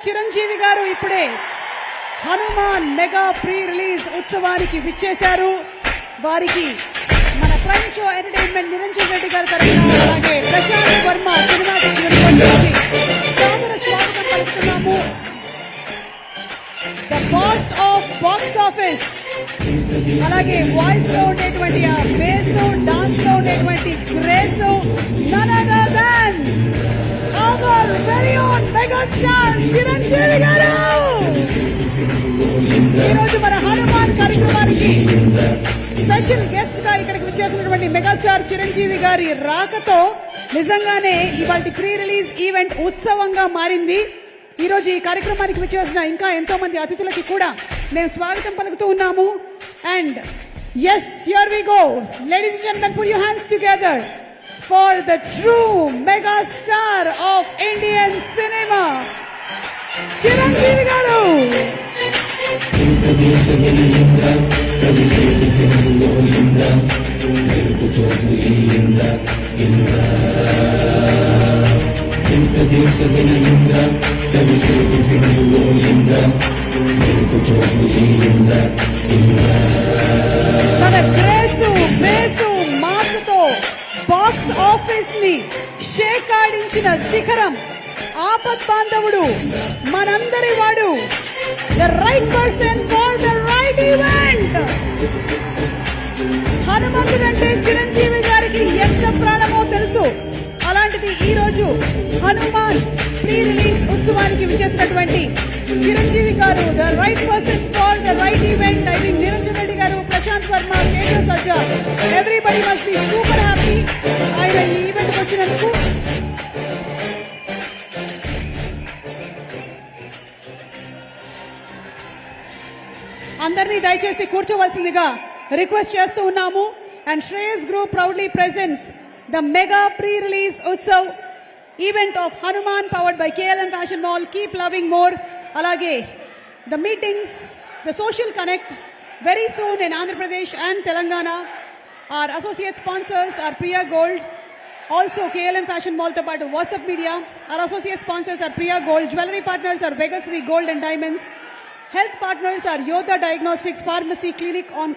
చిరంజీవి గారు ఇప్పుడే Hanuman mega pre release ఉత్సవానికి విచ్చేశారు. వారికి మన prime show entertainment Niranjan Reddy గారి తరఫున అలాగే ప్రశాంత్ వర్మ సినిమా నుంచి సాదర స్వాగతం పలుకుతున్నాము. The boss of box office అలాగే వాయిస్ లో ఉండేటువంటి ఆ బేస్ డాన్స్ లో ఉండేటువంటి grace none other than our very own megastar Chiranjeevi గారు ఈరోజు మన హనుమాన్ కార్యక్రమానికి స్పెషల్ గెస్ట్ గా ఇక్కడికి వచ్చేసినటువంటి మెగాస్టార్ చిరంజీవి గారి రాకతో నిజంగానే ఇవాళ ప్రీ రిలీజ్ ఈవెంట్ ఉత్సవంగా మారింది. ఈ రోజు ఈ కార్యక్రమానికి వచ్చేసిన ఇంకా ఎంతో మంది అతిథులకి కూడా మేము స్వాగతం పలుకుతూ ఉన్నాము. And yes, here we go, ladies and gentlemen, put your hands together for the true mega star of Indian cinema, Chiranjeevi garu. మన గ్రేసు బేసు మాసుతో బాక్స్ ఆఫీస్ ని షేక్ ఆడించిన శిఖరం ఆపత్ బాంధవుడు మనందరి వాడు, the right person for the right event. హనుమంతుడు అంటే చిరంజీవి గారికి ఎంత ప్రాణమో తెలుసు. అలాంటిది ఈ రోజు హనుమాన్ ప్రీ రిలీజ్ ఉత్సవానికి విచ్చేసినటువంటి చిరంజీవి గారు, the right person for the right event. I think Niranjan Reddy గారు, Prashanth Varma, KTR Sajja, everybody must be super happy ఆయన ఈ ఈవెంట్ వచ్చినందుకు. అందరినీ దయచేసి కూర్చోవలసిందిగా రిక్వెస్ట్ చేస్తూ ఉన్నాము. And Shreyas group proudly presents the mega pre-release utsav event of Hanuman powered by KLM Fashion Mall. Keep loving more. Alage the meetings, the social connect very soon in Andhra Pradesh and Telangana. Our associate sponsors are Priya Gold, also KLM Fashion Mall to part of WhatsApp Media. Our associate sponsors are Priya Gold. Jewelry partners are Vegasri Gold and Diamonds. Health partners are Yoda Diagnostics Pharmacy Clinic on